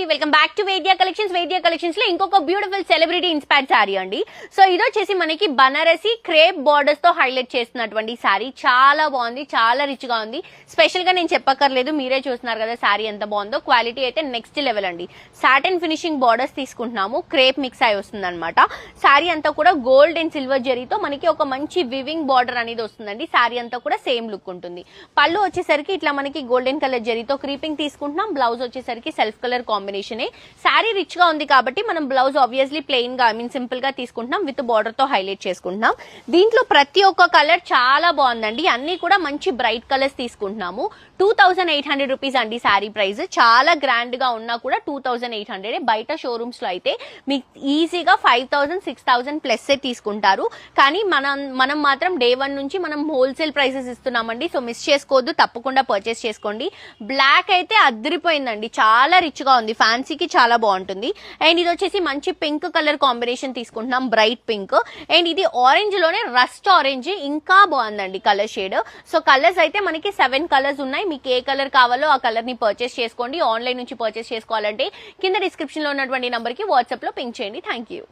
అండి, welcome back to వేద్య collections లో ఇంకొక బ్యూటిఫుల్ సెలబ్రిటీ ఇన్స్పైర్డ్ శారీ అండి. సో ఇది వచ్చేసి మనకి బనారసి క్రేప్ బార్డర్స్ తో హైలైట్ చేస్తున్నటువంటి శారీ. చాలా బాగుంది, చాలా రిచ్ గా ఉంది. స్పెషల్ గా నేను చెప్పక్కర్లేదు, మీరే చూస్తున్నారు కదా శారీ ఎంత బాగుందో. క్వాలిటీ అయితే నెక్స్ట్ లెవెల్ అండి. సాటిన్ ఫినిషింగ్ బార్డర్స్ తీసుకుంటున్నాము, క్రేప్ మిక్స్ అయి వస్తుంది అనమాట. శారీ అంతా కూడా గోల్డ్ అండ్ సిల్వర్ జరీతో మనకి ఒక మంచి వివింగ్ బార్డర్ అనేది వస్తుందండి. శారీ అంతా కూడా సేమ్ లుక్ ఉంటుంది. పళ్ళు వచ్చేసరికి ఇట్లా మనకి గోల్డెన్ కలర్ జరీతో క్రీపింగ్ తీసుకుంటున్నాం. బ్లౌజ్ వచ్చేసరికి self colour combination. Sari rich గా ఉంది కాబట్టి మనం బ్లౌజ్ ఆబ్వియస్లీ ప్లెయిన్ గా సింపుల్ గా తీసుకుంటున్నాం, విత్ బార్డర్ తో హైలైట్ చేసుకుంటున్నాం. దీంట్లో ప్రతి ఒక్క కలర్ చాలా బాగుందండి. అన్ని కూడా మంచి బ్రైట్ కలర్స్ తీసుకుంటున్నాము. 2800 రూపీస్ అండి శారీ ప్రైస్. చాలా గ్రాండ్ గా ఉన్నా కూడా 2800. బయట షోరూమ్స్ లో అయితే మీకు ఈజీగా 5000 6000 ప్లస్ తీసుకుంటారు. కానీ మనం మాత్రం డే 1 నుంచి మనం హోల్సేల్ ప్రైసెస్ ఇస్తున్నామండి. సో మిస్ చేసుకోవద్దు, తప్పకుండా పర్చేస్ చేసుకోండి. బ్లాక్ అయితే అదిరిపోయిందండి, చాలా రిచ్ గా ఉంది, ఫ్యాన్సీకి చాలా బాగుంటుంది. అండ్ ఇది వచ్చేసి మంచి పింక్ కలర్ కాంబినేషన్ తీసుకుంటున్నాం, బ్రైట్ పింక్. అండ్ ఇది ఆరెంజ్ లోనే రస్ట్ ఆరెంజ్, ఇంకా బాగుందండి కలర్ షేడ్. సో కలర్స్ అయితే మనకి 7 కలర్స్ ఉన్నాయి. మీకు ఏ కలర్ కావాలో ఆ కలర్ ని పర్చేస్ చేసుకోండి. ఆన్లైన్ నుంచి పర్చేస్ చేసుకోవాలంటే కింద డిస్క్రిప్షన్ లో ఉన్నటువంటి నంబర్ కి వాట్సాప్ లో పింక్ చేయండి. Thank you.